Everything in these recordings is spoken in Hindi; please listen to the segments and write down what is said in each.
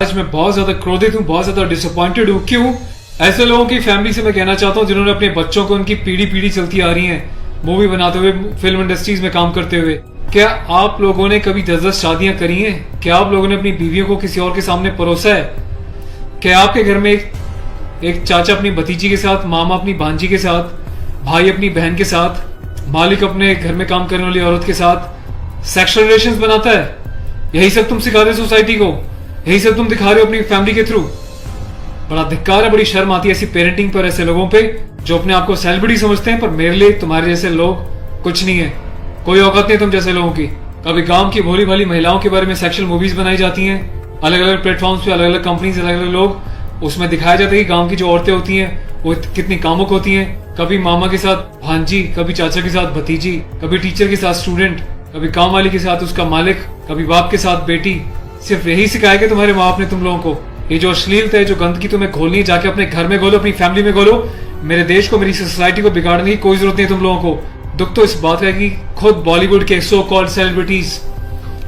आज मैं बहुत ज्यादा क्रोधित हूँ, बहुत ज्यादा डिसअपॉइंटेड हूँ। क्यों? ऐसे लोगों की फैमिली से मैं कहना चाहता हूँ जिन्होंने अपने बच्चों को उनकी पीढ़ी पीढ़ी चलती आ रही है मूवी बनाते हुए, फिल्म इंडस्ट्रीज में काम करते हुए। क्या आप लोगों ने कभी 10-10 शादियां करी हैं? क्या आप लोगों ने अपनी बीवियों को किसी और के सामने परोसा है? क्या आपके घर में एक चाचा अपनी भतीजी के साथ, मामा अपनी भांजी के साथ, भाई अपनी बहन के साथ, मालिक अपने घर में काम करने वाली औरत के साथ सेक्सुअल रिलेशंस बनाता है? यही सब तुम सिखा रहे हो सोसाइटी को? यही सब तुम दिखा रहे हो अपनी फैमिली के थ्रू? बड़ा धिक्कार है, बड़ी शर्म आती है ऐसी पेरेंटिंग पर, ऐसे लोगों पे जो अपने आप को सेलिब्रिटी समझते हैं। पर मेरे लिए तुम्हारे जैसे लोग कुछ नहीं है, कोई औकात नहीं तुम जैसे लोगों की। कभी गांव की भोली भाली महिलाओं के बारे में सेक्सुअल मूवीज बनाई जाती हैं, अलग अलग प्लेटफॉर्म्स पे, अलग अलग कंपनीज, अलग अलग लोग, उसमें दिखाया जाता है कि गांव की जो औरतें होती हैं वो कितनी कामुक होती हैं। कभी मामा के साथ भांजी, कभी चाचा के साथ भतीजी, कभी टीचर के साथ स्टूडेंट, कभी काम वाली के साथ उसका मालिक, कभी बाप के साथ बेटी। सिर्फ यही सिखाया कि तुम्हारे माँ बाप ने तुम लोगों को? ये जो अश्लीलता है, जो गंदगी तुम्हें खोलनी है, जाके अपने घर में खोलो, अपनी फैमिली में खोलो। मेरे देश को, मेरी सोसाइटी को बिगाड़ने की कोई जरूरत नहीं है तुम लोगों को। दुख तो इस बात का है कि खुद बॉलीवुड के सो कॉल्ड सेलिब्रिटीज,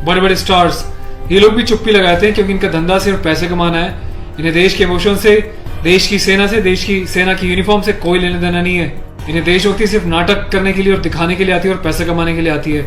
बड़े बड़े स्टार्स, ये लोग भी चुप्पी लगाते हैं क्योंकि इनका धंधा सिर्फ पैसे कमाना है। इन्हें देश के इमोशन से, देश की सेना से, देश की सेना की यूनिफॉर्म से कोई लेना देना नहीं है। इन्हें देशभक्ति सिर्फ नाटक करने के लिए और दिखाने के लिए आती है और पैसा कमाने के लिए आती है।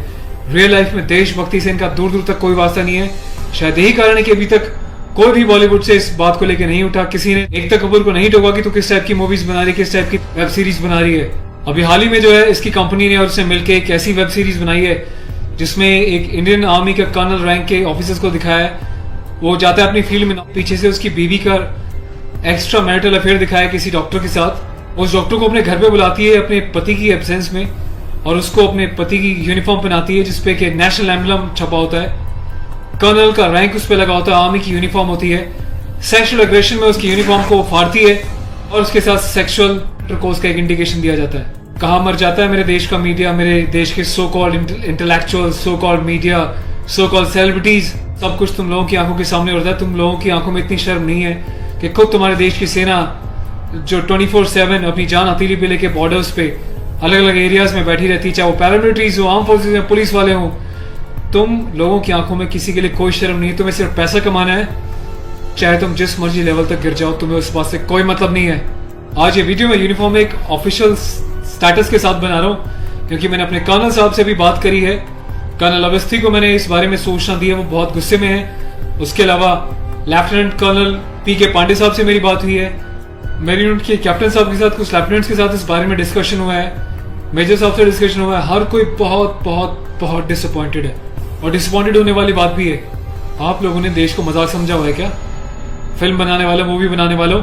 रियल लाइफ में देशभक्ति से इनका दूर दूर तक कोई वास्ता नहीं है। शायद यही कारण है कि अभी तक कोई भी बॉलीवुड से इस बात को लेकर नहीं उठा, किसी ने एकता कपूर को नहीं टोका कि तू किस टाइप की मूवीज बना रही है, किस टाइप की वेब सीरीज बना रही है। अभी हाल ही में जो है इसकी कंपनी ने और उसने मिलकर एक ऐसी वेब सीरीज बनाई है जिसमें एक इंडियन आर्मी के कर्नल रैंक के ऑफिसर्स को दिखाया है। वो जाता है अपनी फील्ड में, पीछे से उसकी बीवी का एक्स्ट्रा मैरिटल अफेयर दिखाया है किसी डॉक्टर के साथ। उस डॉक्टर को अपने घर पे बुलाती है अपने पति की एब्सेंस में और उसको अपने पति की यूनिफॉर्म पहनाती है जिसपे कि नेशनल एम्बलम छपा होता है, कर्नल का रैंक उस पर लगा होता है, आर्मी की यूनिफॉर्म होती है। सेक्सुअल एग्रेशन में उसकी यूनिफॉर्म को फाड़ती है और उसके साथ सेक्सुअल इंटरकोर्स का एक इंडिकेशन दिया जाता है। कहाँ मर जाता है मेरे देश का मीडिया, मेरे देश के so called intellectual, so called media, so called celebrities. सब कुछ तुम लोगों की आंखों के सामने होता है। तुम लोगों की आंखों में इतनी शर्म नहीं है कि खुद तुम्हारे देश की सेना जो 24/7 अपनी जान हथेली पे लेके बॉर्डर्स पे अलग अलग एरियाज में बैठी रहती है, चाहे वो पैरामिलिट्रीज हो, आर्म फोर्सेज में पुलिस वाले हों, तुम लोगों की आंखों में किसी के लिए कोई शर्म नहीं है। तुम्हें सिर्फ पैसा कमाना है, चाहे तुम जिस मर्जी लेवल तक गिर जाओ, तुम्हें उस बात से कोई मतलब नहीं है। आज ये वीडियो मैं यूनिफॉर्म में एक ऑफिशियल स्टेटस के साथ बना रहा हूँ क्योंकि मैंने अपने कर्नल साहब से भी बात करी है। कर्नल अवस्थी को मैंने इस बारे में सूचना दी है, वो बहुत गुस्से में है। उसके अलावा लेफ्टिनेंट कर्नल PK पांडे साहब से मेरी बात हुई है। मेरी यूनिट के कैप्टन साहब के साथ, कुछ लेफ्टिनेंट्स के साथ इस बारे में डिस्कशन हुआ है, मेजर साहब से डिस्कशन हुआ है। हर कोई बहुत बहुत बहुत डिसअपॉइंटेड है और डिसअपॉइंटेड होने वाली बात भी है। आप लोगों ने देश को मजाक समझा हुआ है क्या? फिल्म बनाने वालों, मूवी बनाने वालों,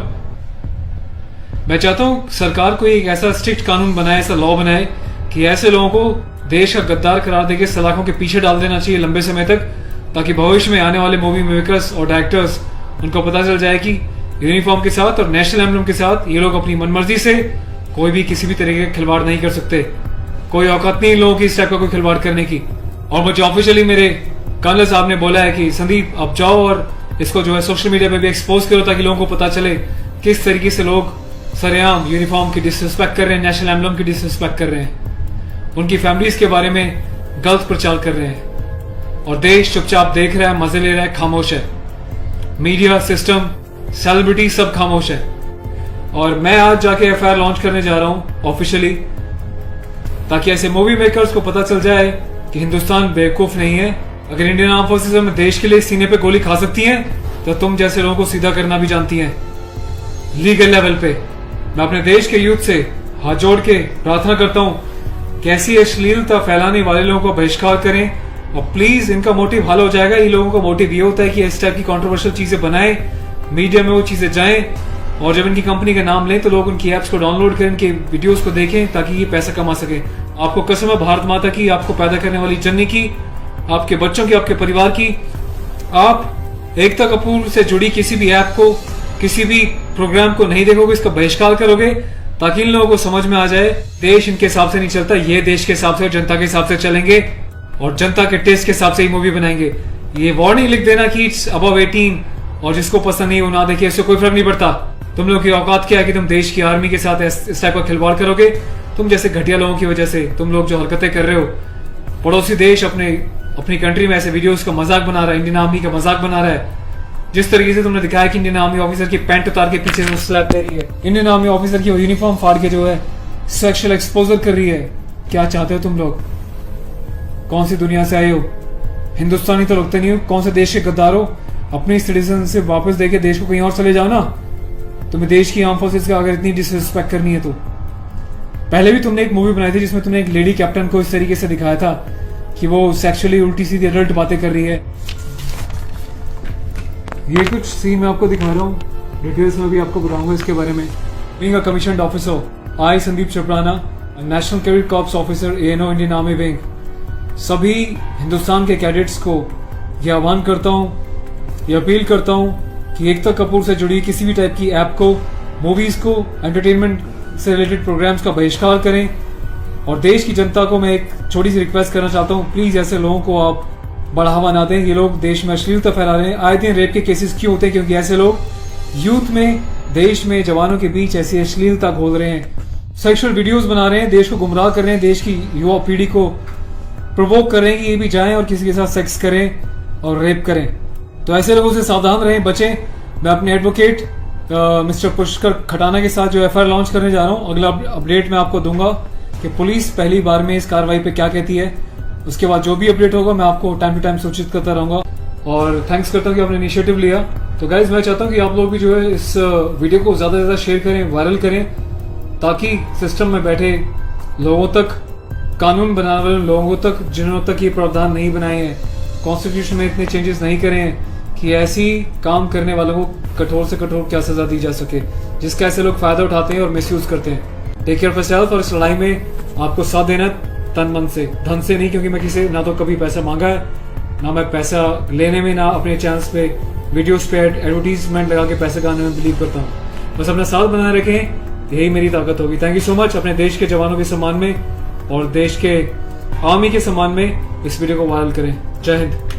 मैं चाहता हूं सरकार को एक ऐसा स्ट्रिक्ट कानून बनाए, ऐसा लॉ बनाए कि ऐसे लोगों को देश का गद्दार करार देके सलाखों के पीछे डाल देना चाहिए लंबे समय तक, ताकि भविष्य में आने वाले मूवी मेकर्स और डायरेक्टर्स उनको पता चल जाए कि यूनिफॉर्म के साथ और नेशनल एम्बलम के साथ ये लोग अपनी मनमर्जी से कोई भी किसी भी तरीके का खिलवाड़ नहीं कर सकते। कोई औकात नहीं लोगों की इस टाइप का कोई खिलवाड़ करने की। और मुझे ऑफिशियली मेरे कर्नल साहब ने बोला है कि संदीप अब जाओ और इसको जो है सोशल मीडिया पे भी एक्सपोज करो ताकि लोगों को पता चले किस तरीके से लोग सरेआम यूनिफॉर्म की डिसरिस्पेक्ट कर रहे हैं, नेशनल एम्बलम की डिसरिस्पेक्ट कर रहे हैं, उनकी फैमिलीज के बारे में गलत प्रचार कर रहे हैं और देश चुपचाप देख रहा है, मजे ले रहा है, खामोश है। मीडिया, सिस्टम, सेलिब्रिटी सब खामोश है। और मैं आज जाके FIR लॉन्च करने जा रहा हूं ऑफिशियली, ताकि ऐसे मूवी मेकर्स को पता चल जाए कि हिंदुस्तान बेवकूफ नहीं है। अगर इंडियन आर्म फोर्सेस में देश के लिए सीने पे गोली खा सकती हैं तो तुम जैसे लोगों को सीधा करना भी जानती हैं लीगल लेवल पे। मैं अपने देश के यूथ से हाथ जोड़ के प्रार्थना करता हूं कि ऐसी अश्लीलता फैलाने वाले लोगों को बहिष्कार करें और प्लीज इनका मोटिव हल हो जाएगा। इन लोगों का मोटिव ये होता है कि इस टाइप की कंट्रोवर्शियल चीजें बनाएं, मीडिया में वो चीजें जाएं और जब इनकी कंपनी का नाम लें तो लोग उनकी एप्स को डाउनलोड करें, इनके वीडियोस को देखें ताकि ये पैसा कमा सके। आपको कसम है भारत माता की, आपको पैदा करने वाली जननी की, आपके बच्चों की, आपके परिवार की, आप एकता कपूर से जुड़ी किसी भी ऐप को, किसी भी प्रोग्राम को नहीं देखोगे, इसका बहिष्कार करोगे ताकि इन लोगों को समझ में आ जाए देश इनके हिसाब से नहीं चलता, ये देश के हिसाब से और जनता के हिसाब से चलेंगे और जनता के टेस्ट के हिसाब से ही मूवी बनाएंगे। ये वार्निंग लिख देना कि इट्स अबव 18 और जिसको पसंद नहीं वो ना देखे, इससे कोई फर्क नहीं पड़ता। तुम लोग की औकात क्या है कि तुम देश की आर्मी के साथ इस टाइप का खिलवाड़ करोगे? तुम जैसे घटिया लोगों की वजह से, तुम लोग जो हरकतें कर रहे हो, पड़ोसी देश अपनी कंट्री में ऐसे वीडियोस का मजाक बना रहा है, इंडियन आर्मी का मजाक बना रहा है, जिस तरीके से तुमने दिखाया कि इंडियन आर्मी ऑफिसर की पैंट उतार के पीछे से स्लैप दे रही है, इंडियन आर्मी ऑफिसर की यूनिफॉर्म फाड़ के जो है सेक्सुअल एक्सपोजर कर रही है, क्या चाहते हो तुम लोग? कौन सी दुनिया से आए हो? हिंदुस्तानी तो लगते नहीं हो, कौन से देश के गद्दार हो? अपनी सिटीजन से वापस देके देश को कहीं और चले जाओ ना। तुम्हें देश की आर्म फोर्सेस का अगर इतनी डिसरिस्पेक्ट करनी है तो। पहले भी तुमने एक मूवी बनाई थी जिसमें तुमने एक लेडी कैप्टन को इस तरीके से दिखाया था कि वो सेक्सुअली उल्टी सीधी एडल्ट बातें कर रही है। ये कुछ सीन मैं आपको दिखा रहा हूँ, डिटेल्स में भी आपको बताऊंगा इसके बारे में। Being a commissioned officer, I Sandeep चपराना, national cadet corps officer ANO Indian army wing, सभी हिंदुस्तान के कैडेट्स को ये आह्वान करता हूँ, ये अपील करता हूँ कि एकता कपूर से जुड़ी किसी भी टाइप की ऐप को, मूवीज को, एंटरटेनमेंट से रिलेटेड प्रोग्राम्स का बहिष्कार करें। और देश की जनता को मैं एक छोटी सी रिक्वेस्ट करना चाहता हूँ, प्लीज ऐसे लोगों को आप बढ़ावा ना दें। ये लोग देश में अश्लीलता फैला रहे हैं। आए दिन रेप के केसेस क्यों होते हैं? क्योंकि ऐसे लोग यूथ में, देश में, जवानों के बीच ऐसी अश्लीलता घोल रहे हैं, सेक्सुअल वीडियोस बना रहे हैं, देश को गुमराह कर रहे हैं, देश की युवा पीढ़ी को प्रोवोक कर रहे हैं कि ये भी जाएं और किसी के साथ सेक्स करें और रेप करें। तो ऐसे लोगों से सावधान रहें, बचें। मैं अपने एडवोकेट मिस्टर पुष्कर खटाना के साथ जो FIR लॉन्च करने जा रहा हूँ, अगला अपडेट मैं आपको दूंगा कि पुलिस पहली बार में इस कार्रवाई पे क्या कहती है। उसके बाद जो भी अपडेट होगा मैं आपको टाइम टू टाइम सूचित करता रहूंगा। और थैंक्स करता हूँ कि आपने इनिशिएटिव लिया। तो गाइज मैं चाहता हूँ कि आप लोग भी जो है इस वीडियो को ज्यादा से ज्यादा शेयर करें, वायरल करें, ताकि सिस्टम में बैठे लोगों तक, कानून बनाने वाले लोगों तक, जिन्होंने तक ये प्रावधान नहीं बनाए हैं, कॉन्स्टिट्यूशन में इतने चेंजेस नहीं करे हैं कि ऐसी काम करने वालों को कठोर से कठोर क्या सजा दी जा सके, जिसका ऐसे लोग फायदा उठाते हैं और मिसयूज करते हैं। Take care of yourself. और इस लड़ाई में आपको साथ देना तन मन से, धन से नहीं, क्योंकि मैं किसी ना तो कभी पैसा मांगा है, ना मैं पैसा लेने में, ना अपने चैनल्स पे वीडियोस पे एडवर्टीजमेंट लगा के पैसे कमाने में बिलीव करता हूँ। बस अपना साथ बनाए रखें, यही मेरी ताकत होगी। Thank you so much. अपने देश के जवानों के सम्मान में और देश के आर्मी के सम्मान में इस वीडियो को वायरल करें। जय हिंद।